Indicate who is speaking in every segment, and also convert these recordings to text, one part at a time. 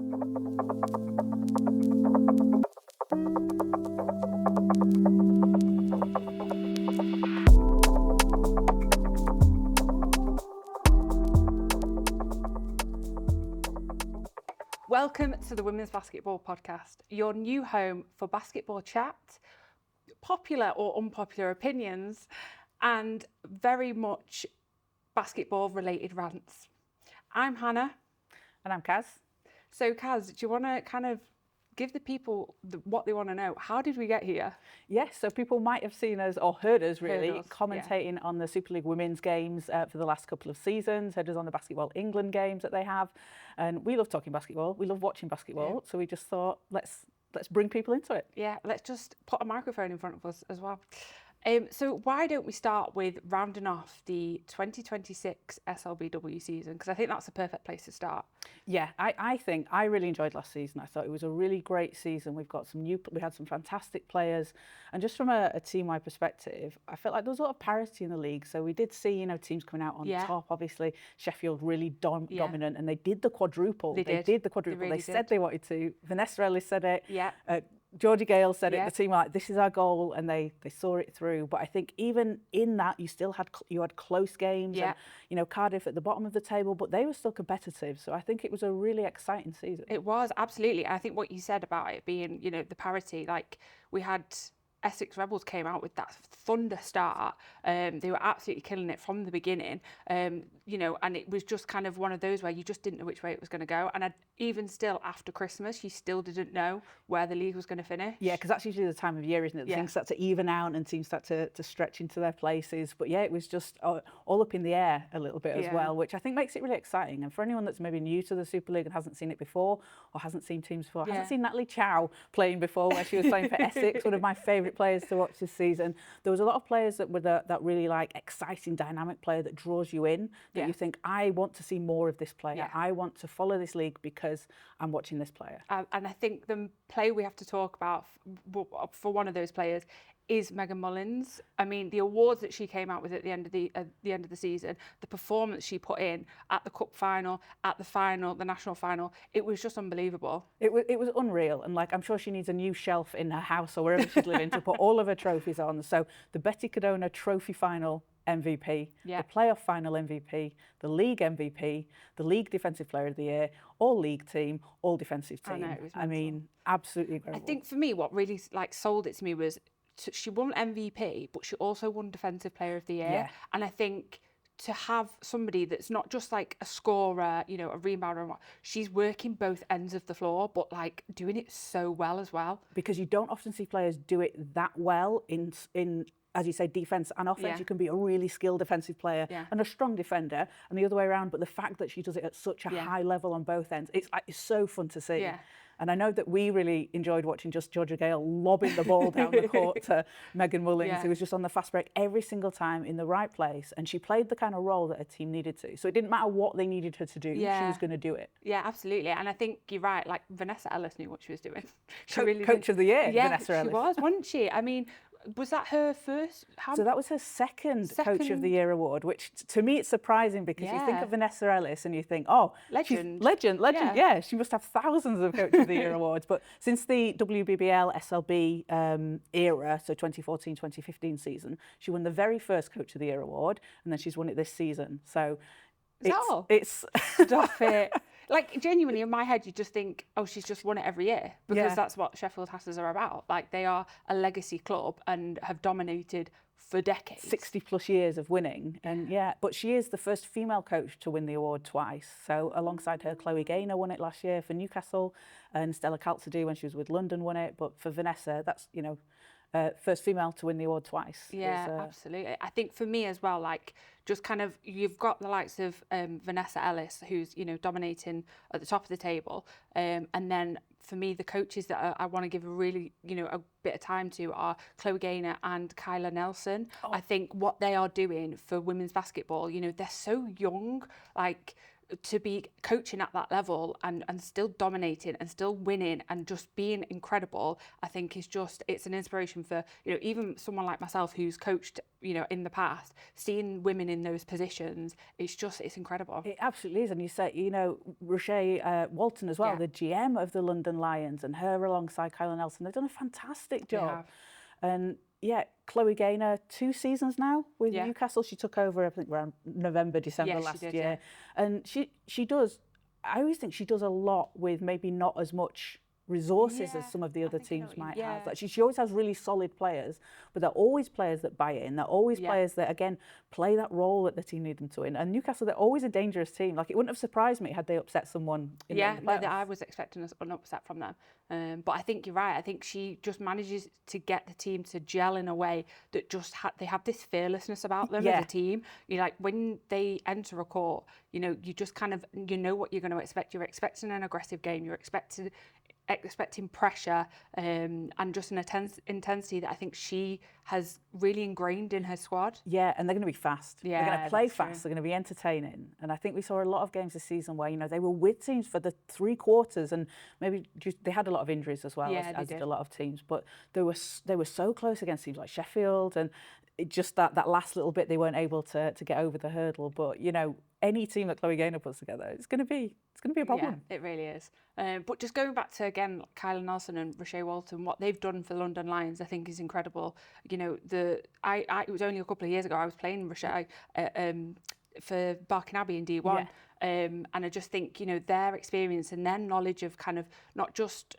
Speaker 1: Welcome to the Women's Basketball Podcast, your new home for basketball chat, popular or unpopular opinions, and very much basketball-related rants. I'm Hannah.
Speaker 2: And I'm Kaz.
Speaker 1: So Kaz, do you want to kind of give the people what they want to know? How did we get here?
Speaker 2: Yes, so people might have seen us, or heard us really, commentating on the Super League Women's Games for the last couple of seasons, heard us on the Basketball England games that they have. And we love talking basketball, we love watching basketball, so we just thought, let's bring people into it.
Speaker 1: Yeah, let's just put a microphone in front of us as well. So why don't we start with rounding off the 2026 SLBW season? Because I think that's a perfect place to start.
Speaker 2: Yeah, I think I really enjoyed last season. I thought it was a really great season. We had some fantastic players, and just from a team-wide perspective, I felt like there was a lot of parity in the league. So we did see, teams coming out on top. Obviously, Sheffield really dominant, and they did the quadruple. They did the quadruple. They said they wanted to. Vanessa Ellis said it.
Speaker 1: Yeah.
Speaker 2: Georgia Gale said it. The team were like, this is our goal, and they saw it through. But I think even in that, you had close games.
Speaker 1: Yeah.
Speaker 2: And, Cardiff at the bottom of the table, but they were still competitive. So I think it was a really exciting season.
Speaker 1: It was, absolutely. I think what you said about it being, the parity, like we had Essex Rebels came out with that thunder start. They were absolutely killing it from the beginning, and it was just kind of one of those where you just didn't know which way it was going to go. And even still after Christmas, you still didn't know where the league was going to finish.
Speaker 2: Yeah, because that's usually the time of year, isn't it? Things start to even out and teams start to stretch into their places. But yeah, it was just all up in the air a little bit as well, which I think makes it really exciting. And for anyone that's maybe new to the Super League and hasn't seen it before, or hasn't seen teams before, hasn't seen Natalie Chow playing before, where she was playing for Essex, one of my favourite players to watch this season. There was a lot of players that were that really exciting, dynamic player that draws you in, that you think, I want to see more of this player. Yeah. I want to follow this league because I'm watching this player.
Speaker 1: And I think the player we have to talk about for one of those players is Megan Mullings. I mean, the awards that she came out with at the end of the season, the performance she put in at the cup final, at the final, the national final, it was just unbelievable.
Speaker 2: It was unreal, and I'm sure she needs a new shelf in her house or wherever she's living to put all of her trophies on. So the Betty Cadona Trophy Final MVP, the playoff final MVP, the league MVP, the league defensive player of the year, all league team, all defensive team. I mean, absolutely incredible.
Speaker 1: I think for me, what really sold it to me was she won MVP, but she also won Defensive Player of the Year. Yeah. And I think to have somebody that's not just a scorer, a rebounder, she's working both ends of the floor, but doing it so well as well.
Speaker 2: Because you don't often see players do it that well in as you say, defence and offence. You can be a really skilled defensive player and a strong defender, and the other way around. But the fact that she does it at such a high level on both ends, it's so fun to see. Yeah. And I know that we really enjoyed watching just Georgia Gale lobbing the ball down the court to Megan Mullings, who was just on the fast break every single time in the right place. And she played the kind of role that her team needed to. So it didn't matter what they needed her to do, she was going to do it.
Speaker 1: Yeah, absolutely. And I think you're right, Vanessa Ellis knew what she was doing.
Speaker 2: Coach of the year, Vanessa Ellis.
Speaker 1: She was, wasn't she? I mean, was that her first?
Speaker 2: So that was her second Coach of the Year award, which to me it's surprising because you think of Vanessa Ellis and you think, oh,
Speaker 1: legend.
Speaker 2: Yeah, she must have thousands of Coach of the Year awards. But since the WBBL SLB era, so 2014, 2015 season, she won the very first Coach of the Year award, and then she's won it this season. So it's
Speaker 1: stop it. Genuinely, in my head, you just think, oh, she's just won it every year because that's what Sheffield Hatters are about. They are a legacy club and have dominated for decades.
Speaker 2: 60 plus years of winning. And but she is the first female coach to win the award twice. So alongside her, Chloe Gaynor won it last year for Newcastle, and Stella Calzadue when she was with London won it. But for Vanessa, that's, first female to win the award twice.
Speaker 1: Yeah, absolutely. I think for me as well, just kind of, you've got the likes of Vanessa Ellis, who's, dominating at the top of the table. And then for me, the coaches that I want to give a really, a bit of time to are Chloe Gaynor and Kyla Nelson. I think what they are doing for women's basketball, they're so young, to be coaching at that level and still dominating and still winning and just being incredible, I think it's an inspiration for, even someone like myself who's coached, in the past, seeing women in those positions, it's incredible.
Speaker 2: It absolutely is. And you say, Rochelle Walton as well, the GM of the London Lions, and her alongside Kyla Nelson, they've done a fantastic job. And Chloe Gaynor, 2 seasons now with Newcastle. She took over, I think, around November, December last year. Yeah. And she does, I always think she does a lot with maybe not as much resources as some of the other teams might have. Like she always has really solid players, but they're always players that buy in. They're always players that, again, play that role that the team need them to win. And Newcastle, they're always a dangerous team. Like, it wouldn't have surprised me had they upset someone in the playoffs.
Speaker 1: I was expecting an upset from them. But I think you're right. I think she just manages to get the team to gel in a way that just they have this fearlessness about them as a team. Like, when they enter a court, you just kind of, what you're going to expect. You're expecting an aggressive game. You're expecting pressure and just an intensity that I think she has really ingrained in her squad.
Speaker 2: Yeah, and they're going to be fast. They're going to play fast. They're going to be entertaining. And I think we saw a lot of games this season where, they were with teams for the 3 quarters, and maybe they had a lot of injuries as well, as did a lot of teams. But they were so close against teams like Sheffield, and it just that last little bit they weren't able to get over the hurdle. But any team that Chloe Gaynor puts together, it's going to be a problem.
Speaker 1: Yeah, it really is. But just going back to, again, Kyla Nelson and Rochelle Walton, what they've done for the London Lions, I think is incredible. It was only a couple of years ago I was playing Rochelle for Barking Abbey in D1, and I just think their experience and their knowledge of kind of not just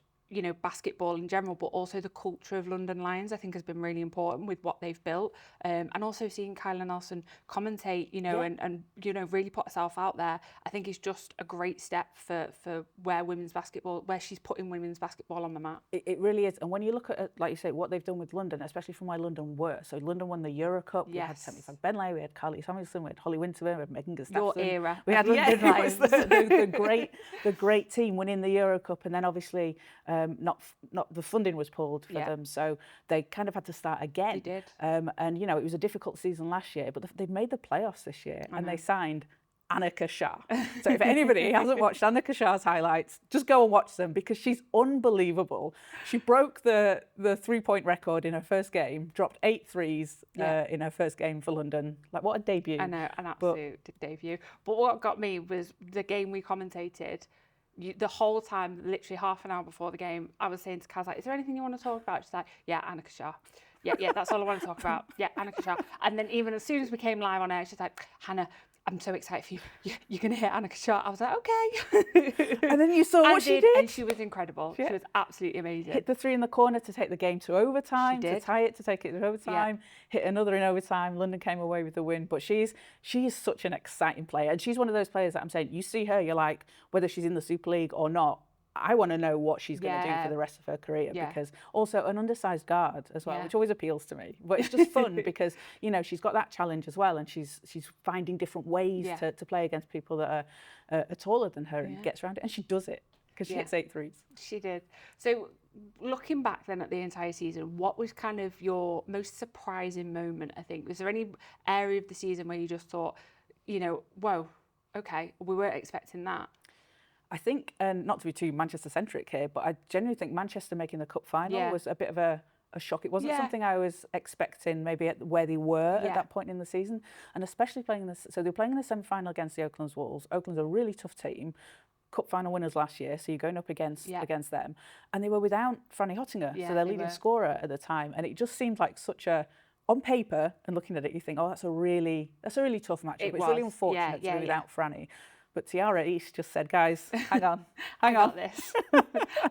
Speaker 1: basketball in general, but also the culture of London Lions, I think has been really important with what they've built. And also seeing Kyla Nelson commentate, and really put herself out there, I think is just a great step for where she's putting women's basketball on the map.
Speaker 2: It really is. And when you look at, like you say, what they've done with London, especially from where London were. So London won the Euro Cup. We had Temi Benley, we had Carly Samuelson, we had Holly Winterburn, we had Megan Gustafson.
Speaker 1: Your era.
Speaker 2: We had London Lions, the great team winning the Euro Cup, and then obviously not the funding was pulled for them, so they kind of had to start again.
Speaker 1: They did.
Speaker 2: And it was a difficult season last year, but they've made the playoffs this year, and they signed Annika Shah. So if anybody hasn't watched Annika Shah's highlights, just go and watch them, because she's unbelievable. She broke the 3-point record in her first game, dropped 8 threes in her first game for London. Like, what a debut.
Speaker 1: I know, an absolute debut. But what got me was the game we commentated. The whole time, literally half an hour before the game, I was saying to Kaz, like, is there anything you want to talk about? She's like, yeah, Annika Shah. Yeah, that's all I want to talk about. Yeah, Annika Shah. And then even as soon as we came live on air, she's like, Hannah, I'm so excited for you. You're going to hit Annika Shah. I was like, okay.
Speaker 2: And then you saw what she did.
Speaker 1: And she was incredible. She was absolutely amazing.
Speaker 2: Hit the 3 in the corner to take the game to overtime, to tie it, to take it to overtime. Hit another in overtime. London came away with the win. But she is such an exciting player. And she's one of those players that I'm saying, you see her, you're like, whether she's in the Super League or not, I want to know what she's going to do for the rest of her career, because also an undersized guard as well, which always appeals to me. But it's just fun because, she's got that challenge as well, and she's finding different ways to play against people that are taller than her and gets around it. And she does it because she hits 8 threes.
Speaker 1: She did. So looking back then at the entire season, what was kind of your most surprising moment, I think? Was there any area of the season where you just thought, whoa, okay, we weren't expecting that?
Speaker 2: I think, and not to be too Manchester-centric here, but I genuinely think Manchester making the cup final was a bit of a shock. It wasn't something I was expecting maybe at where they were at that point in the season, and especially playing this. So they were playing in the semi-final against the Oakland Wolves. Oakland's a really tough team, cup final winners last year, so you're going up against them, and they were without Franny Hottinger, so their leading scorer at the time, and it just seemed like such a, on paper and looking at it, you think, oh, that's a really tough matchup. It's really unfortunate to be without Franny. But Tiara East just said, guys, hang on.
Speaker 1: I got this.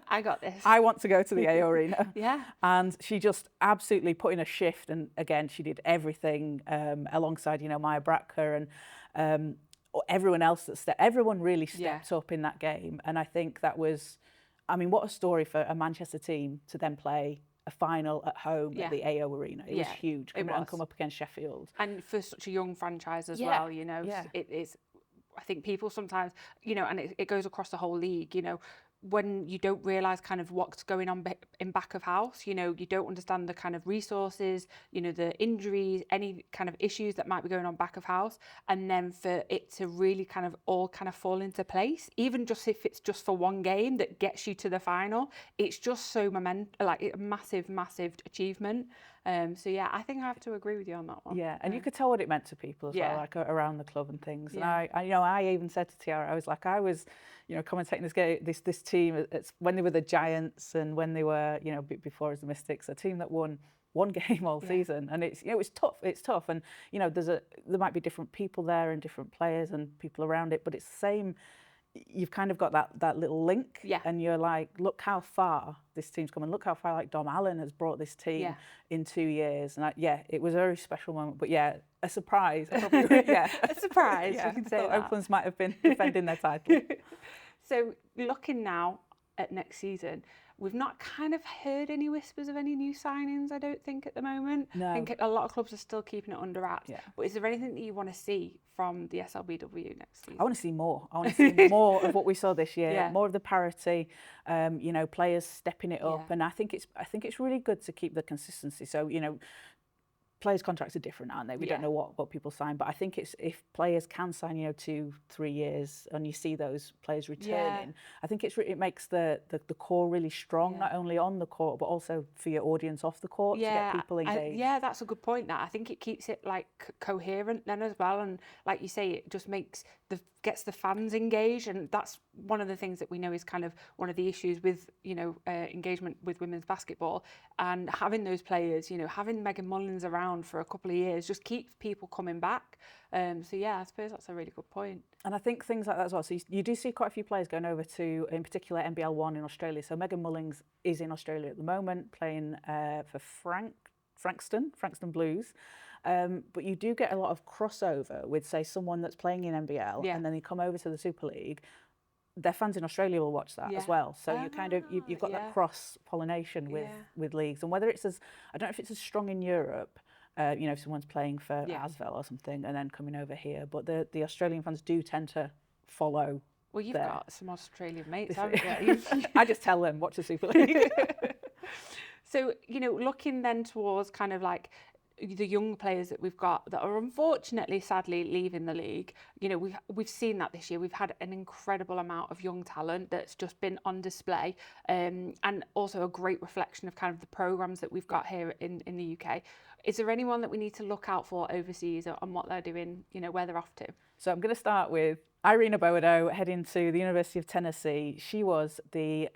Speaker 1: I got this.
Speaker 2: I want to go to the AO Arena.
Speaker 1: Yeah.
Speaker 2: And she just absolutely put in a shift. And again, she did everything alongside, Maya Bracker and everyone else everyone really stepped up in that game. And I think that was, what a story for a Manchester team to then play a final at home at the AO Arena. It was huge. And come up against Sheffield.
Speaker 1: And for such a young franchise as well, it is. I think people sometimes, and it goes across the whole league, when you don't realise kind of what's going on in back of house, you know, you don't understand the kind of resources, you know, the injuries, any kind of issues that might be going on back of house, and then for it to really kind of all kind of fall into place, even just if it's just for one game that gets you to the final, it's just so like a massive, massive achievement. So yeah, I think I have to agree with you on that one.
Speaker 2: Yeah, and you could tell what it meant to people as well, like around the club and things. And you know, I even said to Tiara, I was, you know, commentating this team. It's when they were the Giants and when they were, you know, before as the Mystics, a team that won one game all season, and it's, you know, it's tough. It's tough, and you know, there might be different people there and different players and people around it, but it's the same. You've kind of got that little link, and you're like, look how far this team's come, and look how far like Dom Allen has brought this team in 2 years. And it was a very special moment. But yeah, a surprise.
Speaker 1: A surprise. You can say that.
Speaker 2: Oakland's might have been defending their title.
Speaker 1: So looking now at next season, we've not kind of heard any whispers of any new signings, I don't think, at the moment.
Speaker 2: No.
Speaker 1: I think a lot of clubs are still keeping it under wraps. But is there anything that you want to see from the SLBW next season?
Speaker 2: I want to see more. I want to see more of what we saw this year, more of the parity, you know, players stepping it up. And I think it's really good to keep the consistency. So, you know, players' contracts are different, aren't they? We don't know what people sign, but I think it's if players can sign, you know, 2-3 years, and you see those players returning, I think it makes the core really strong, not only on the court but also for your audience off the court to get people engaged.
Speaker 1: That's a good point. That I think it keeps it like coherent then as well, and like you say, it just gets the fans engaged, and that's one of the things that we know is kind of one of the issues with, you know, engagement with women's basketball, and having those players, you know, having Megan Mullings around for a couple of years just keeps people coming back. So yeah, I suppose that's a really good point.
Speaker 2: And I think things like that as well. So you do see quite a few players going over to, in particular, NBL 1 in Australia. So Megan Mullings is in Australia at the moment, playing for Frankston Blues. But you do get a lot of crossover with, say, someone that's playing in NBL and then they come over to the Super League. Their fans in Australia will watch that as well. So you kind of you've got that cross pollination with leagues, and whether it's I don't know if it's as strong in Europe. You know, if someone's playing for Asvel or something and then coming over here, but the Australian fans do tend to follow.
Speaker 1: Well, you've got some Australian mates, haven't you?
Speaker 2: I just tell them, watch the Super League.
Speaker 1: So, you know, looking then towards kind of like the young players that we've got that are unfortunately, sadly, leaving the league. You know, we've seen that this year. We've had an incredible amount of young talent that's just been on display, and also a great reflection of kind of the programs that we've got here in the UK. Is there anyone that we need to look out for overseas on what they're doing, you know, where they're off to?
Speaker 2: So I'm going to start with Irina Boado, heading to the University of Tennessee. She was the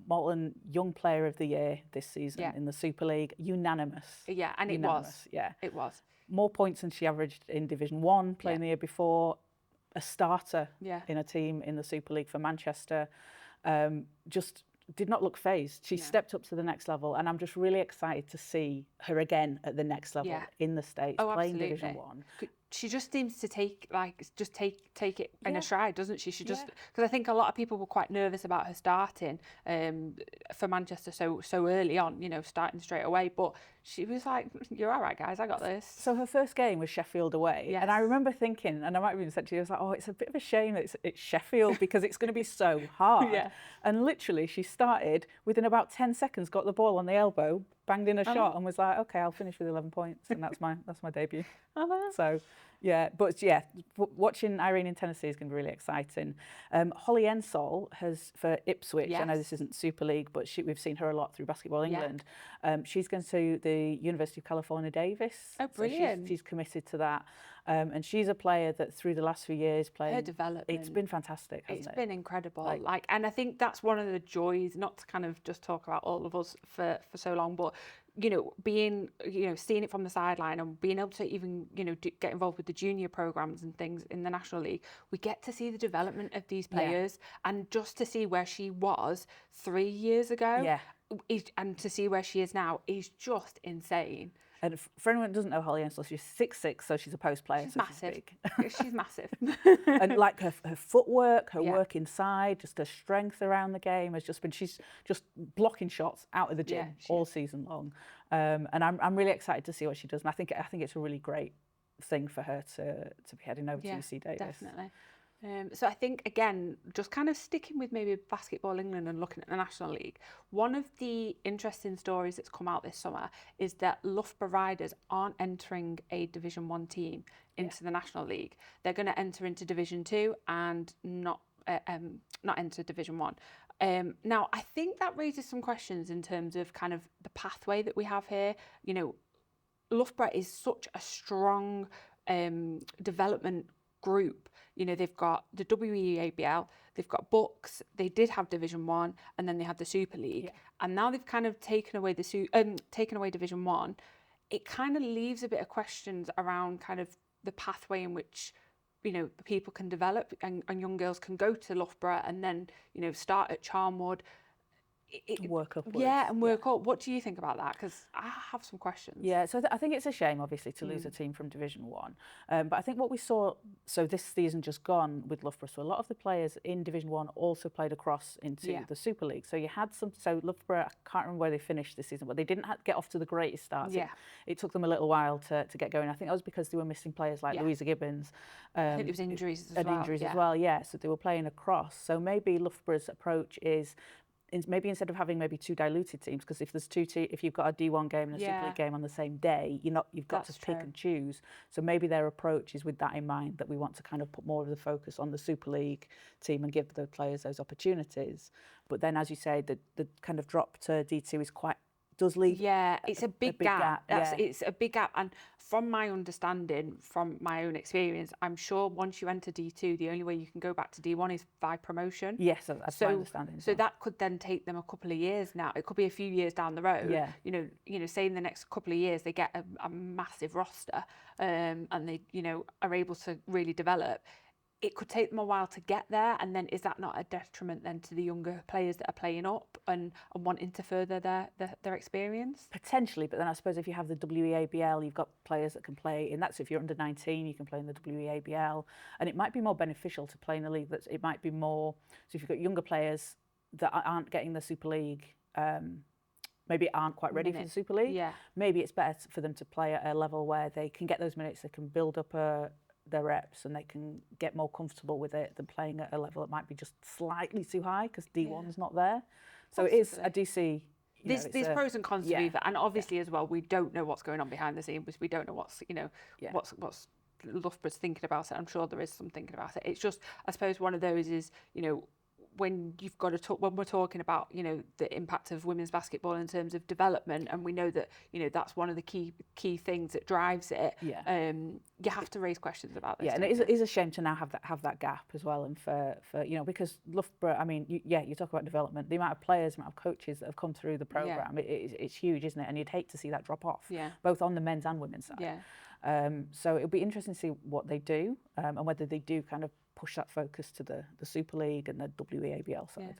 Speaker 2: Malton Young Player of the Year this season in the Super League. Unanimous.
Speaker 1: Yeah, and
Speaker 2: unanimous.
Speaker 1: It was.
Speaker 2: More points than she averaged in Division 1, playing the year before. A starter in a team in the Super League for Manchester. Just did not look phased. She stepped up to the next level, and I'm just really excited to see her again at the next level in the States, playing Division 1.
Speaker 1: She just seems to take it in a stride, doesn't she? She just, because I think a lot of people were quite nervous about her starting for Manchester so early on, you know, starting straight away. But she was like, "You're all right, guys, I got this."
Speaker 2: So her first game was Sheffield away, and I remember thinking, and I might have even said to you, I was like, "Oh, it's a bit of a shame that it's Sheffield because it's going to be so hard." And literally, she started within about 10 seconds, got the ball on the elbow, banged in a shot, and was like, "Okay, I'll finish with 11 points," and that's my debut. So, watching Irene in Tennessee is going to be really exciting. Holly Ensol has for Ipswich. I know this isn't Super League, but we've seen her a lot through Basketball England. She's going to the University of California, Davis.
Speaker 1: Oh, brilliant!
Speaker 2: So she's committed to that, and she's a player that through the last few years playing.
Speaker 1: Her development.
Speaker 2: It's been fantastic. Hasn't
Speaker 1: it? Been incredible. And I think that's one of the joys. Not to kind of just talk about all of us for so long, but you know, seeing it from the sideline and being able to even, you know, get involved with the junior programs and things in the National League, we get to see the development of these players, and just to see where she was 3 years ago, and to see where she is now is just insane.
Speaker 2: And for anyone who doesn't know Holly Ensel, she's 6'6", so she's a post player.
Speaker 1: She's
Speaker 2: so
Speaker 1: massive. She's massive.
Speaker 2: And like her footwork, her work inside, just her strength around the game has just been. She's just blocking shots out of the gym all season long. And I'm really excited to see what she does. And I think it's a really great thing for her to be heading over to UC Davis.
Speaker 1: Definitely. So I think, again, just kind of sticking with maybe Basketball England and looking at the National League, one of the interesting stories that's come out this summer is that Loughborough Riders aren't entering a Division 1 team into the National League. They're going to enter into Division 2 and not enter Division 1. Now, I think that raises some questions in terms of kind of the pathway that we have here. You know, Loughborough is such a strong development group. You know, they've got the WEABL, they've got Bucks, they did have Division 1, and then they had the Super League. And now they've kind of taken away Division 1. It kind of leaves a bit of questions around kind of the pathway in which, you know, people can develop and young girls can go to Loughborough and then, you know, start at Charnwood.
Speaker 2: Work upwards.
Speaker 1: Yeah, and work up. What do you think about that? Because I have some questions.
Speaker 2: Yeah, so I think it's a shame, obviously, to lose a team from Division 1. But I think what we saw, so this season just gone with Loughborough, so a lot of the players in Division 1 also played across into the Super League. So you had so Loughborough, I can't remember where they finished this season, but they didn't get off to the greatest start.
Speaker 1: Yeah.
Speaker 2: It took them a little while to get going. I think that was because they were missing players like Louisa Gibbons.
Speaker 1: I think there was injuries as well.
Speaker 2: Injuries as well, yeah. So they were playing across. So maybe Loughborough's approach is, maybe instead of having maybe two diluted teams, because if there's if you've got a D1 game and a Super League game on the same day, you've got to pick and choose. So maybe their approach is with that in mind, that we want to kind of put more of the focus on the Super League team and give the players those opportunities. But then, as you say, the kind of drop to D2 does leave.
Speaker 1: Yeah, it's a big gap.
Speaker 2: Yeah.
Speaker 1: It's a big gap. And from my understanding, from my own experience, I'm sure once you enter D2, the only way you can go back to D1 is by promotion.
Speaker 2: Yes, that's my understanding.
Speaker 1: So that could then take them a couple of years now. It could be a few years down the road.
Speaker 2: Yeah.
Speaker 1: You know, say in the next couple of years they get a massive roster, and they, you know, are able to really develop. It could take them a while to get there, and then is that not a detriment then to the younger players that are playing up and wanting to further their experience?
Speaker 2: Potentially, but then I suppose if you have the WEABL, you've got players that can play in that. So if you're under 19, you can play in the WEABL, and it might be more beneficial to play in a league it might be more. So if you've got younger players that aren't getting the Super League, maybe aren't quite ready for the Super League. Maybe it's better for them to play at a level where they can get those minutes, they can build up their reps, and they can get more comfortable with it than playing at a level that might be just slightly too high because D1's not there. So it is. I do see.
Speaker 1: There's pros and cons to either, and obviously as well, we don't know what's going on behind the scenes. We don't know what's what's Loughborough's thinking about it. I'm sure there is some thinking about it. It's just, I suppose, one of those is, you know, when you've got to talk, when we're talking about, you know, the impact of women's basketball in terms of development, and we know that, you know, that's one of the key things that drives it. You have to raise questions about this.
Speaker 2: Yeah, and it is a shame to now have that gap as well, and for you know, because Loughborough, I mean, you talk about development, the amount of players, the amount of coaches that have come through the programme, it's huge, isn't it? And you'd hate to see that drop off, both on the men's and women's side. So it'll be interesting to see what they do, and whether they do kind of push that focus to the Super League and the WEABL side.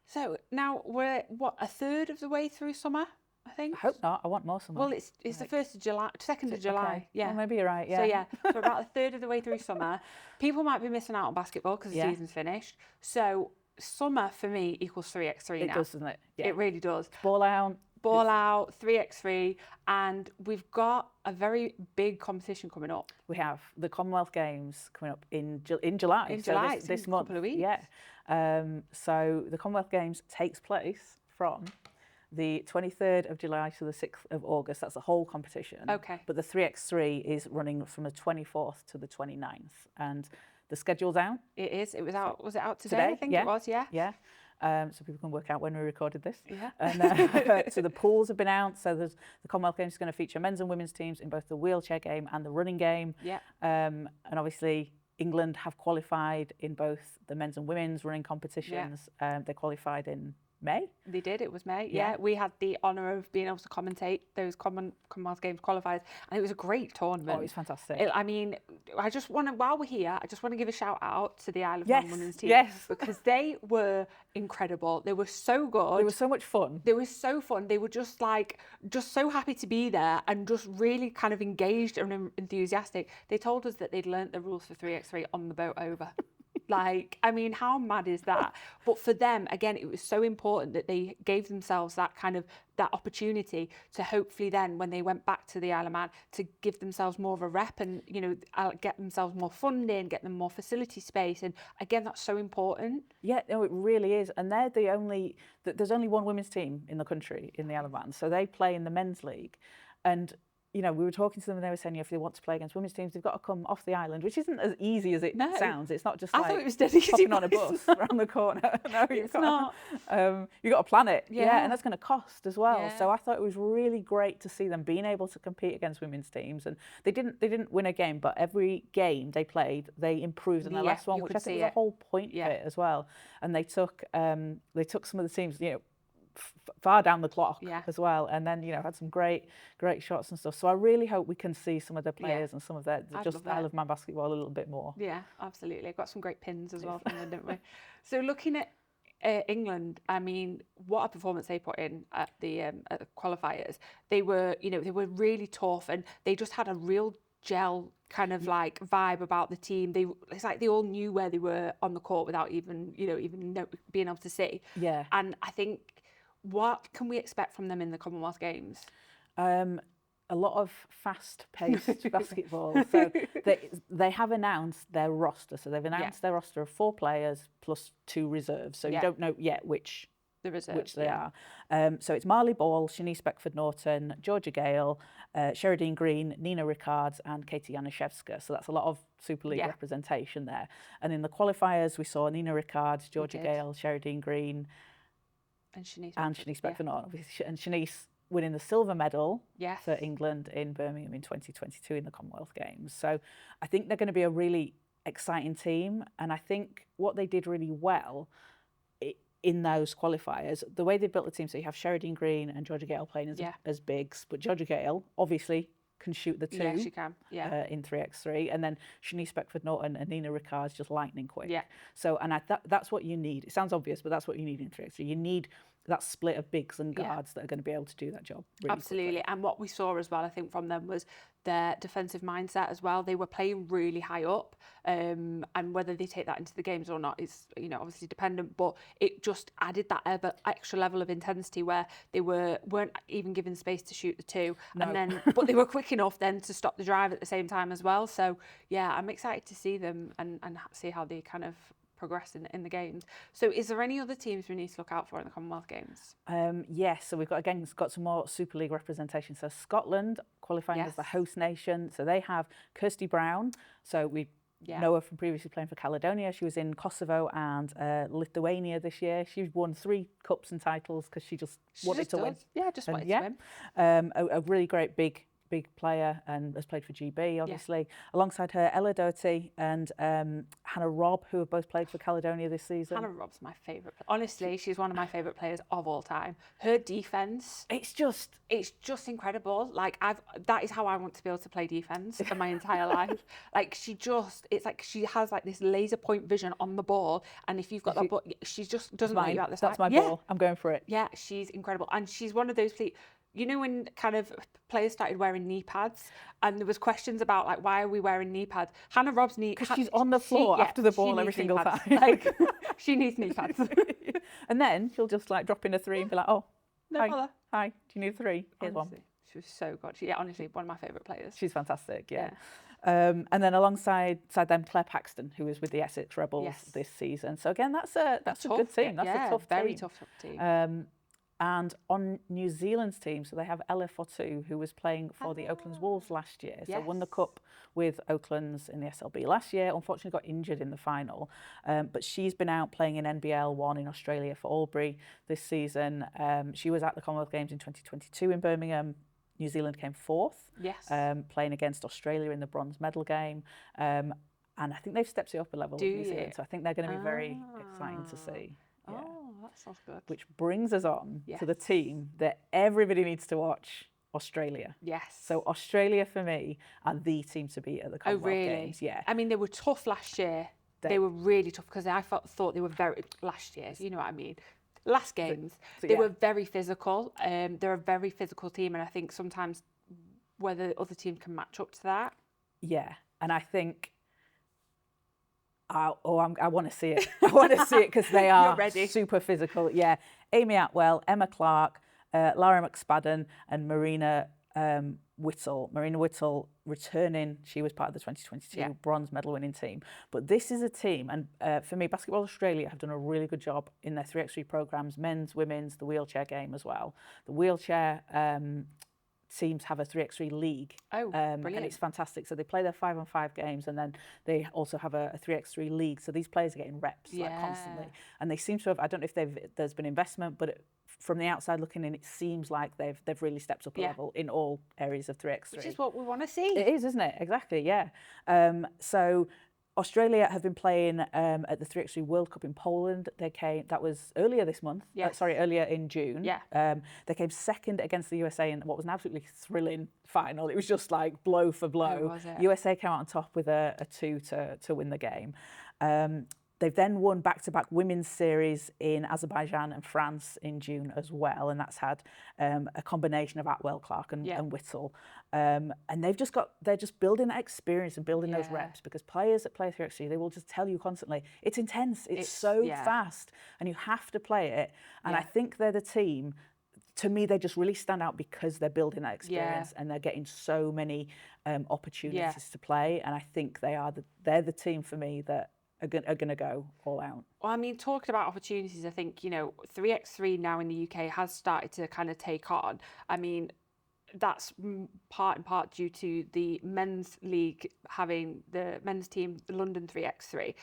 Speaker 1: So now we're, a third of the way through summer, I think?
Speaker 2: I hope not. I want more summer.
Speaker 1: Well, it's the 1st of July, 2nd of July.
Speaker 2: Okay.
Speaker 1: Yeah.
Speaker 2: Well, maybe you're right,
Speaker 1: So about a third of the way through summer. People might be missing out on basketball because the season's finished. So summer for me equals 3x3 now.
Speaker 2: It does, doesn't it? Yeah.
Speaker 1: It really does.
Speaker 2: Ball out,
Speaker 1: 3x3, and we've got a very big competition coming up.
Speaker 2: We have the Commonwealth Games coming up in July.
Speaker 1: In July,
Speaker 2: so this month.
Speaker 1: A couple of weeks.
Speaker 2: Yeah. So the Commonwealth Games takes place from the 23rd of July to the 6th of August. That's the whole competition.
Speaker 1: Okay.
Speaker 2: But the 3x3 is running from the 24th to the 29th, and the schedule's out.
Speaker 1: It is. It was out. Was it out today? I think it was. Yeah.
Speaker 2: Yeah. So people can work out when we recorded this.
Speaker 1: Yeah.
Speaker 2: And so the pools have been out. So the Commonwealth Games is going to feature men's and women's teams in both the wheelchair game and the running game.
Speaker 1: Yeah.
Speaker 2: And obviously England have qualified in both the men's and women's running competitions. They qualified in May.
Speaker 1: They did. It was May. Yeah. We had the honour of being able to commentate those Commonwealth Games qualifiers, and it was a great tournament.
Speaker 2: Oh, it was fantastic.
Speaker 1: I mean, I just want to, while we're here, I just want to give a shout out to the Isle of Man women's team.
Speaker 2: Yes.
Speaker 1: Because they were incredible. They were so good.
Speaker 2: They were so much fun.
Speaker 1: They were so fun. They were just so happy to be there and just really kind of engaged and enthusiastic. They told us that they'd learnt the rules for 3x3 on the boat over. Like, I mean, how mad is that? But for them, again, it was so important that they gave themselves that kind of that opportunity to hopefully then, when they went back to the Isle of Man, to give themselves more of a rep and, you know, get themselves more funding, get them more facility space. And again, that's so important.
Speaker 2: Yeah, no, it really is. And they're the only, there's only one women's team in the country in the Isle of Man. So they play in the men's league. And you know, we were talking to them and they were saying, if they want to play against women's teams, they've got to come off the island, which isn't as easy as it sounds. It's not just like
Speaker 1: I thought it was dead easy,
Speaker 2: hopping on a bus around the corner. No,
Speaker 1: it's not.
Speaker 2: You've got to plan it. Yeah, and that's going to cost as well.
Speaker 1: Yeah.
Speaker 2: So I thought it was really great to see them being able to compete against women's teams. And they didn't win a game, but every game they played, they improved in their last one, which I think was the whole point of it as well. And they took some of the teams, you know, far down the clock as well, and then, you know, had some great shots and stuff. So I really hope we can see some of their players and some of their just Isle of Man basketball a little bit more.
Speaker 1: Yeah, absolutely. Got some great pins as well from them, didn't we? So looking at England, I mean, what a performance they put in at the qualifiers. They were, you know, they were really tough, and they just had a real gel kind of like vibe about the team. It's like they all knew where they were on the court without even being able to see.
Speaker 2: Yeah.
Speaker 1: And I think, what can we expect from them in the Commonwealth Games?
Speaker 2: A lot of fast-paced basketball. So they have announced their roster. So they've announced their roster of 4 players plus 2 reserves. So you don't know yet which they are. So it's Marley Ball, Shanice Beckford-Norton, Georgia Gale, Sheridine Green, Nina Rickards and Katie Januszewska. So that's a lot of Super League representation there. And in the qualifiers, we saw Nina Rickards, Georgia Gale, Sheridine Green, and Shanice Beckford-Norton. And Shanice winning the silver medal for England in Birmingham in 2022 in the Commonwealth Games. So I think they're going to be a really exciting team. And I think what they did really well in those qualifiers, the way they built the team, so you have Sheridine Green and Georgia Gale playing as bigs, but Georgia Gale obviously can shoot the 2
Speaker 1: she can.
Speaker 2: In 3x3, and then Shanice Beckford-Norton and Nina Rickards just lightning quick. So, and that's what you need. It sounds obvious, but that's what you need in 3x3. You need that split of bigs and guards that are going to be able to do that job really
Speaker 1: absolutely
Speaker 2: quickly.
Speaker 1: And what we saw as well, I think, from them was their defensive mindset as well. They were playing really high up, and whether they take that into the games or not is, you know, obviously dependent, but it just added that extra level of intensity where they weren't even given space to shoot the 2, and then but they were quick enough then to stop the drive at the same time as well. So yeah, I'm excited to see them and see how they kind of progress in the games. So is there any other teams we need to look out for in the Commonwealth Games?
Speaker 2: Yes, so we've got some more Super League representation. So Scotland qualifying as the host nation. So they have Kirsty Brown. So we know her from previously playing for Caledonia. She was in Kosovo and Lithuania this year. She won 3 cups and titles because she just wanted to win.
Speaker 1: Yeah, just wanted to win.
Speaker 2: A really great big player and has played for GB, obviously. Alongside her, Ella Doherty and Hannah Robb, who have both played for Caledonia this season.
Speaker 1: Hannah Robb's my favourite. Honestly, she's one of my favourite players of all time. Her defence, it's just incredible. Like that is how I want to be able to play defence for my entire life. Like it's like she has like this laser point vision on the ball, and if you've got that ball, she just doesn't let you out the side.
Speaker 2: That's my ball. I'm going for it.
Speaker 1: Yeah, she's incredible, and she's one of those people. You know, when kind of players started wearing knee pads and there was questions about like, why are we wearing knee pads? Hannah Robb's
Speaker 2: because she's on the floor after the ball every single time.
Speaker 1: Like, she needs knee pads.
Speaker 2: And then she'll just like drop in a 3 and be like, oh,
Speaker 1: no bother.
Speaker 2: Hi, do you need a 3? Here's
Speaker 1: honestly,
Speaker 2: one.
Speaker 1: She was so good. Honestly, one of my favourite players.
Speaker 2: She's fantastic, and then alongside them, Claire Paxton, who was with the Essex Rebels this season. So again, that's a good team. That's a tough team.
Speaker 1: Very tough team.
Speaker 2: And on New Zealand's team, so they have Ella Fortu, who was playing for the Oaklands Wolves last year. So won the cup with Oaklands in the SLB last year. Unfortunately got injured in the final. But she's been out playing in NBL 1 in Australia for Albury this season. She was at the Commonwealth Games in 2022 in Birmingham. New Zealand came 4th, playing against Australia in the bronze medal game. And I think they've stepped it up a level with New Zealand. So I think they're going to be very exciting to see.
Speaker 1: Oh, that sounds good.
Speaker 2: Which brings us on to the team that everybody needs to watch, Australia.
Speaker 1: Yes.
Speaker 2: So Australia, for me, are the team to beat at the Commonwealth Games. Yeah.
Speaker 1: I mean, they were tough last year. They were really tough because I thought they were very, last year, you know what I mean? Last games, they were very physical. They're a very physical team, and I think sometimes whether other teams can match up to that.
Speaker 2: Yeah, and I think I want to see it. I want to see it because they are super physical. Yeah, Amy Atwell, Emma Clark, Lara McSpadden, and Marina Whittle. Marina Whittle returning. She was part of the 2022 bronze medal winning team. But this is a team, and for me, Basketball Australia have done a really good job in their 3x3 programs, men's, women's, the wheelchair game as well. The wheelchair teams have a 3x3 league.
Speaker 1: Brilliant.
Speaker 2: And it's fantastic. So they play their 5-on-5 games, and then they also have a 3x3 league. So these players are getting reps like constantly. And they seem to have, I don't know if there's been investment, but from the outside looking in, it seems like they've really stepped up a level in all areas of 3x3.
Speaker 1: Which is what we want to see.
Speaker 2: It is, isn't it? Exactly, yeah. So Australia have been playing at the 3x3 World Cup in Poland. That was earlier this month. Earlier in June. They came second against the USA in what was an absolutely thrilling final. It was just like blow for blow. USA came out on top with a 2 to win the game. They've then won back-to-back women's series in Azerbaijan and France in June as well, and that's had a combination of Atwell, Clark, and Whittle. And they're just building that experience and building those reps, because players that play 3x3, they will just tell you constantly, it's intense, it's so fast, and you have to play it. And I think they're the team. To me, they just really stand out because they're building that experience and they're getting so many opportunities to play. And I think they're the team for me that are going to go all out.
Speaker 1: Well, I mean, talking about opportunities, I think, 3x3 now in the UK has started to kind of take on. I mean, that's part and part due to the men's league having the men's team, the London 3x3.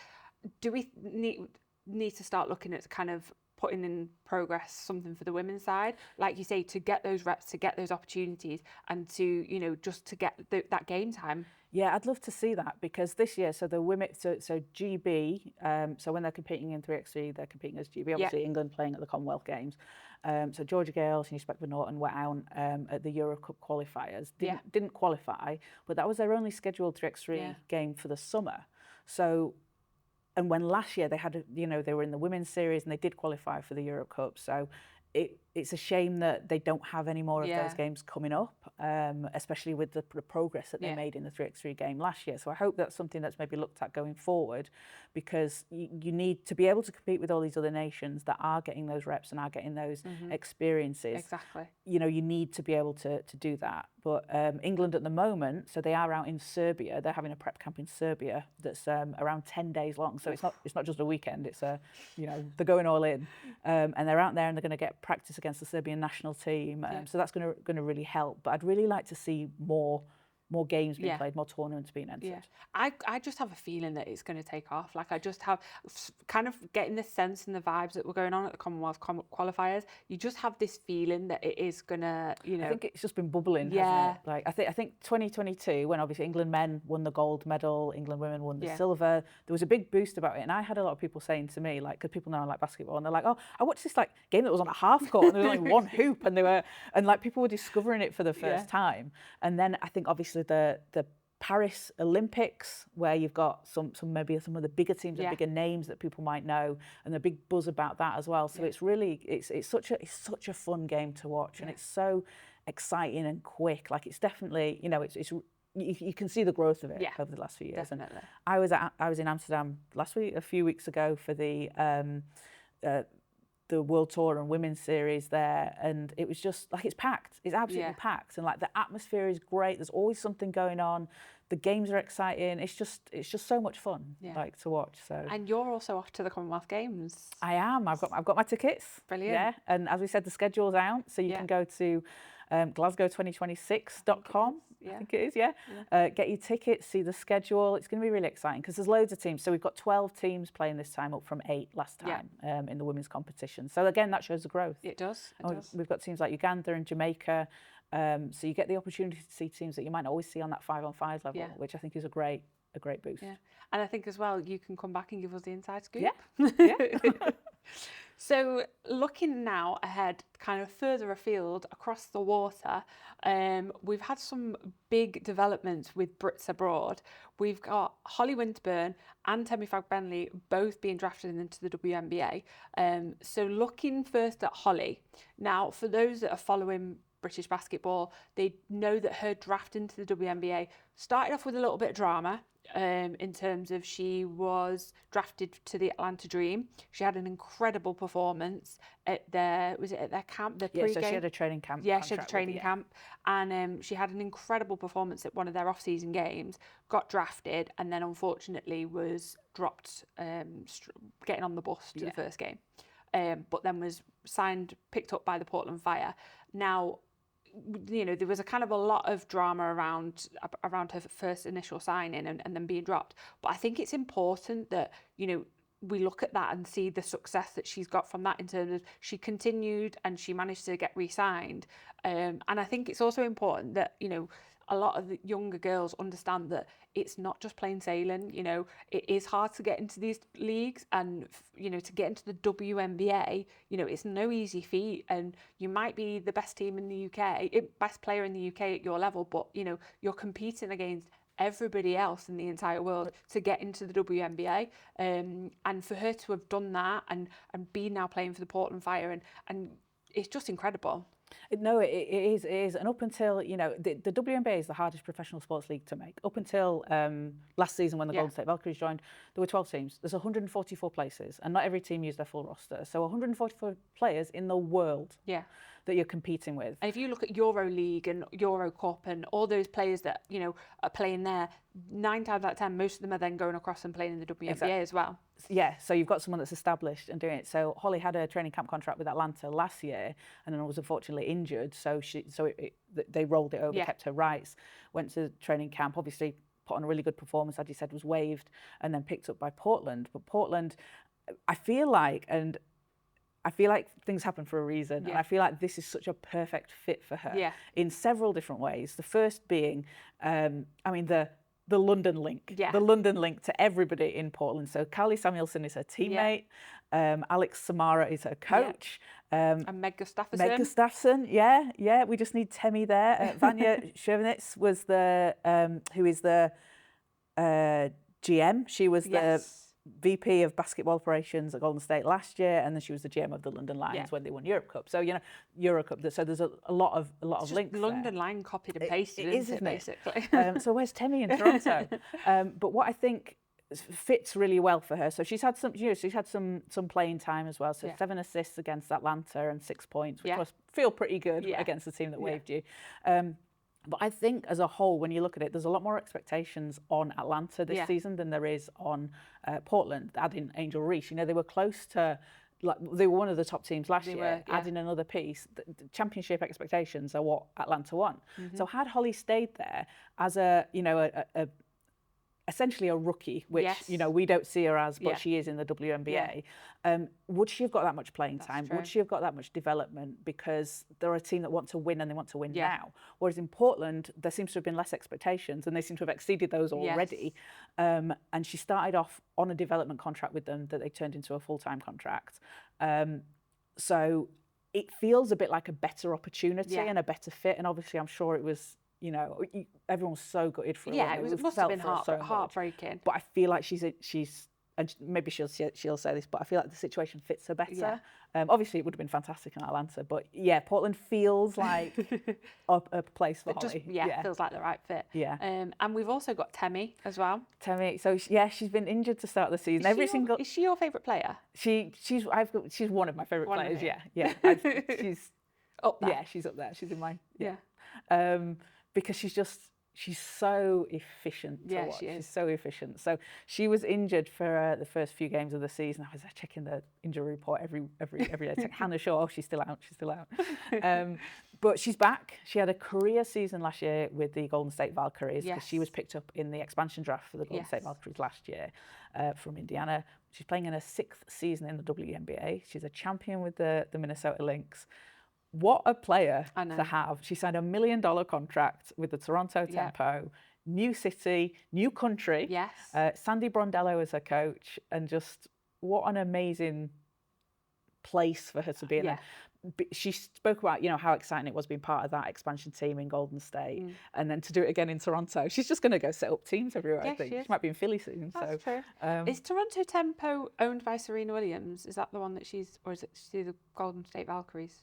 Speaker 1: Do we need to start looking at kind of putting in progress something for the women's side, like you say, to get those reps, to get those opportunities, and to just to get that game time?
Speaker 2: Yeah, I'd love to see that, because this year, so the women, so GB, so when they're competing in 3x3, they're competing as GB. Obviously, England playing at the Commonwealth Games. So Georgia Gale, Sinead Speckman-Norton were out at the Euro Cup qualifiers. Didn't qualify, but that was their only scheduled 3x3 game for the summer. So, and when last year they had, they were in the women's series and they did qualify for the Euro Cup. So it's a shame that they don't have any more of those games coming up, especially with the progress that they made in the 3x3 game last year. So I hope that's something that's maybe looked at going forward, because you need to be able to compete with all these other nations that are getting those reps and are getting those experiences.
Speaker 1: Exactly.
Speaker 2: You need to be able to do that. But England at the moment, so they are out in Serbia. They're having a prep camp in Serbia that's around 10 days long. So it's not just a weekend. It's they're going all in, and they're out there and they're going to get practice against the Serbian national team. So that's going to really help. But I'd really like to see more games being played, more tournaments being entered.
Speaker 1: I just have a feeling that it's going to take off. Like, I just have kind of getting the sense and the vibes that were going on at the Commonwealth qualifiers. You just have this feeling that it is going to,
Speaker 2: I think it's just been bubbling, hasn't it? Like, I think 2022, when obviously England men won the gold medal, England women won the silver, there was a big boost about it. And I had a lot of people saying to me, like, because people know I like basketball, and they're like, oh, I watched this like game that was on a half court and there was only one hoop, and like people were discovering it for the first time. And then I think obviously the Paris Olympics, where you've got maybe some of the bigger teams and bigger names that people might know, and the big buzz about that as well. So it's really it's such a fun game to watch, and it's so exciting and quick. Like, it's definitely you can see the growth of it over the last few years.
Speaker 1: Definitely.
Speaker 2: And I was in Amsterdam a few weeks ago for the World Tour and Women's Series there, and it was just like, it's packed. It's absolutely packed, and like the atmosphere is great. There's always something going on. The games are exciting. It's just so much fun, like, to watch. So.
Speaker 1: And you're also off to the Commonwealth Games.
Speaker 2: I am. I've got my tickets.
Speaker 1: Brilliant.
Speaker 2: Yeah, and as we said, the schedule's out, so you can go to Glasgow2026.com. I think it is, get your tickets, see the schedule. It's going to be really exciting because there's loads of teams. So we've got 12 teams playing this time, up from 8 last time in the women's competition. So again, that shows the growth.
Speaker 1: It does.
Speaker 2: We've got teams like Uganda and Jamaica. So you get the opportunity to see teams that you might not always see on that 5-on-5 level, which I think is a great boost.
Speaker 1: Yeah, and I think as well, you can come back and give us the inside scoop.
Speaker 2: Yeah.
Speaker 1: So looking now ahead, kind of further afield across the water, we've had some big developments with Brits abroad. We've got Holly Winterburn and Temi Fagbenley both being drafted into the WNBA. So looking first at Holly. Now, for those that are following British basketball, they know that her draft into the WNBA started off with a little bit of drama. in terms of she was drafted to the Atlanta Dream. She had an incredible performance at their camp, the pre-game?
Speaker 2: So she had a training camp.
Speaker 1: Yeah, she had a training camp, and she had an incredible performance at one of their off-season games. Got drafted, and then unfortunately was dropped getting on the bus to the first game. But then was picked up by the Portland Fire. Now, you know, there was a kind of a lot of drama around her first initial signing and then being dropped. But I think it's important that, you know, we look at that and see the success that she's got from that in terms of she continued and she managed to get re-signed. And I think it's also important that, you know, a lot of the younger girls understand that it's not just plain sailing. You know, it is hard to get into these leagues, and you know, to get into the WNBA, you know, it's no easy feat. And you might be the best team in the UK, best player in the UK at your level, but you know, you're competing against everybody else in the entire world to get into the WNBA. And for her to have done that and be now playing for the Portland Fire, and it's just incredible.
Speaker 2: No, it is. And up until, you know, the WNBA is the hardest professional sports league to make. Up until last season when the Golden State Valkyries joined, there were 12 teams. There's 144 places, and not every team used their full roster. So 144 players in the world that you're competing with.
Speaker 1: And if you look at Euro League and Euro Cup and all those players that, you know, are playing there, 9 times out of 10, most of them are then going across and playing in the WNBA as well.
Speaker 2: Yeah, so you've got someone that's established and doing it. So Holly had a training camp contract with Atlanta last year, and then was unfortunately injured. So they rolled it over, kept her rights, went to training camp. Obviously, put on a really good performance, as you said, was waived, and then picked up by Portland. But Portland, I feel like things happen for a reason, and I feel like this is such a perfect fit for her in several different ways. The first being, the London link, the London link to everybody in Portland. So Carly Samuelson is her teammate, Alex Samara is her coach.
Speaker 1: And Meg
Speaker 2: Gustafsson, we just need Temi there. Vanya Shevnitz was who is the GM. She was the VP of basketball operations at Golden State last year, and then she was the GM of the London Lions when they won Europe Cup. So, you know, Euro Cup. So there's a lot of links.
Speaker 1: London
Speaker 2: there.
Speaker 1: Line copied and pasted, isn't it, basically?
Speaker 2: So where's Temi in Toronto? But what I think fits really well for her. So she's had some playing time as well. So 7 assists against Atlanta and 6 points, which must feel pretty good against the team that waived you. But I think as a whole, when you look at it, there's a lot more expectations on Atlanta this season than there is on Portland, adding Angel Reese. You know, they were close to, like, they were one of the top teams last year, adding another piece. The championship expectations are what Atlanta won. So had Holly stayed there as essentially a rookie, which you know we don't see her as, but she is in the WNBA. Would she have got that much playing time? Would she have got that much development? Because they're a team that want to win, and they want to win now. Whereas in Portland, there seems to have been less expectations, and they seem to have exceeded those already. And she started off on a development contract with them that they turned into a full-time contract. So it feels a bit like a better opportunity and a better fit. And obviously, I'm sure it was. You know, everyone was so gutted for her.
Speaker 1: Yeah, it must have been heartbreaking.
Speaker 2: But I feel like she's, and maybe she'll say this, but I feel like the situation fits her better. Obviously, it would have been fantastic in Atlanta, but Portland feels like a place for Holly.
Speaker 1: Feels like the right fit. And we've also got Temi as well.
Speaker 2: Temi, so she's been injured to start the season.
Speaker 1: Is she your favourite player?
Speaker 2: She's one of my favourite players. She's
Speaker 1: up there.
Speaker 2: Yeah, she's up there. She's in mine. Because she's so efficient to watch. She's so efficient. So she was injured for the first few games of the season. I was checking the injury report every day. It's like Hannah Shaw, she's still out. But she's back. She had a career season last year with the Golden State Valkyries because she was picked up in the expansion draft for the Golden State Valkyries last year from Indiana. She's playing in her 6th season in the WNBA. She's a champion with the Minnesota Lynx. What a player to have. She signed $1 million contract with the Toronto Tempo, new city, new country. Sandy Brondello as her coach, and just what an amazing place for her to be in. She spoke about, you know, how exciting it was being part of that expansion team in Golden State, and then to do it again in Toronto. She's just going to go set up teams everywhere, I think. She might be in Philly soon.
Speaker 1: That's true. Is Toronto Tempo owned by Serena Williams? Is that the one that or is it the Golden State Valkyries?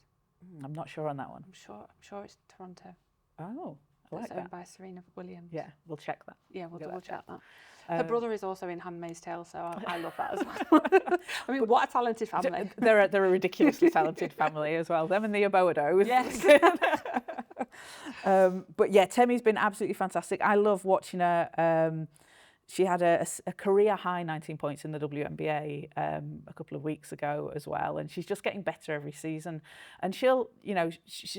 Speaker 2: I'm not sure on that one.
Speaker 1: I'm sure it's Toronto.
Speaker 2: Oh,
Speaker 1: That's owned by Serena Williams.
Speaker 2: Yeah, we'll check that.
Speaker 1: Yeah, we'll double check that. Her brother is also in Handmaid's Tale, so I love that as well. I mean, what a talented family.
Speaker 2: They're a ridiculously talented family as well. Them and the Oboados.
Speaker 1: Yes.
Speaker 2: But yeah, Temi's been absolutely fantastic. I love watching her. She had a career high 19 points in the WNBA a couple of weeks ago as well, and she's just getting better every season. And she'll,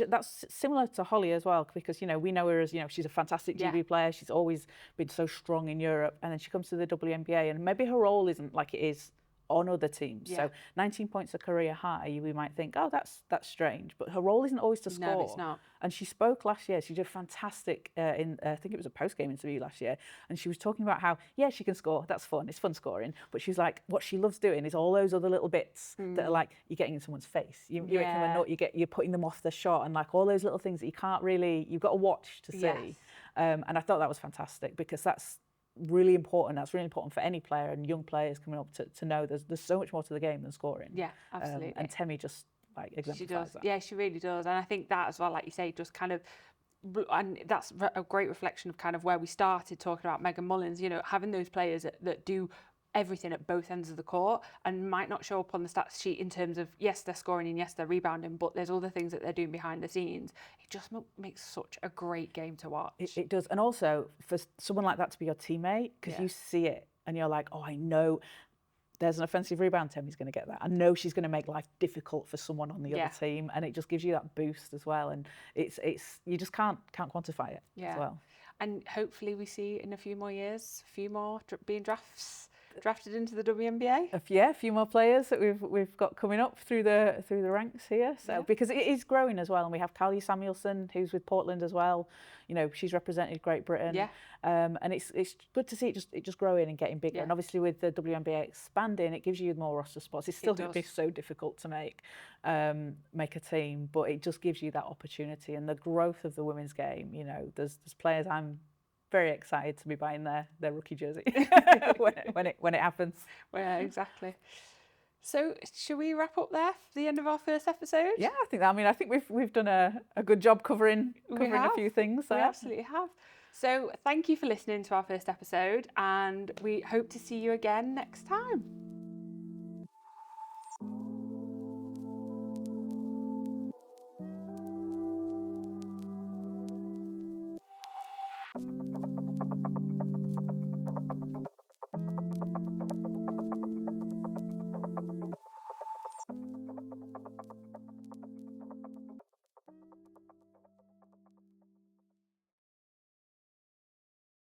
Speaker 2: that's similar to Holly as well, because we know her as she's a fantastic GB player. She's always been so strong in Europe, and then she comes to the WNBA, and maybe her role isn't like it is on other teams. So 19 points a career high, we might think, oh, that's strange, but her role isn't always to score.
Speaker 1: No, it's not.
Speaker 2: And she spoke last year. She did fantastic in I think it was a post-game interview last year, and she was talking about how she can score. That's fun. It's fun scoring. But she's like, what she loves doing is all those other little bits that are like you're getting in someone's face. You're making them a nut. You're putting them off the shot, and like all those little things that you can't really. You've got to watch to see.
Speaker 1: Yes.
Speaker 2: And I thought that was fantastic, because that's really important. That's really important for any player and young players coming up to know there's so much more to the game than scoring.
Speaker 1: Yeah, absolutely.
Speaker 2: And Temi just exemplifies
Speaker 1: she does.
Speaker 2: that.
Speaker 1: Yeah, she really does. And I think that as well, like you say, just kind of, and that's a great reflection of kind of where we started talking about Megan Mullings, having those players that do everything at both ends of the court and might not show up on the stats sheet in terms of, yes, they're scoring and yes, they're rebounding, but there's other things that they're doing behind the scenes. It just makes such a great game to watch.
Speaker 2: It does. And also for someone like that to be your teammate, because you see it and you're like, oh, I know there's an offensive rebound, Temi's going to get that. I know she's going to make life difficult for someone on the other team, and it just gives you that boost as well. And it's you just can't quantify it as well.
Speaker 1: And hopefully we see in a few more years, a few more being drafted into the WNBA.
Speaker 2: A few more players that we've got coming up through the ranks here. So because it is growing as well, and we have Callie Samuelson, who's with Portland as well. She's represented Great Britain.
Speaker 1: Yeah.
Speaker 2: And it's good to see it just growing and getting bigger.
Speaker 1: Yeah.
Speaker 2: And obviously with the WNBA expanding, it gives you more roster spots. It's still going to be so difficult to make a team, but it just gives you that opportunity and the growth of the women's game. There's players I'm very excited to be buying their rookie jersey when it happens.
Speaker 1: Yeah, exactly. So, should we wrap up there for the end of our first episode?
Speaker 2: Yeah, I think we've done a good job covering a few things there.
Speaker 1: We absolutely have. So, thank you for listening to our first episode, and we hope to see you again next time.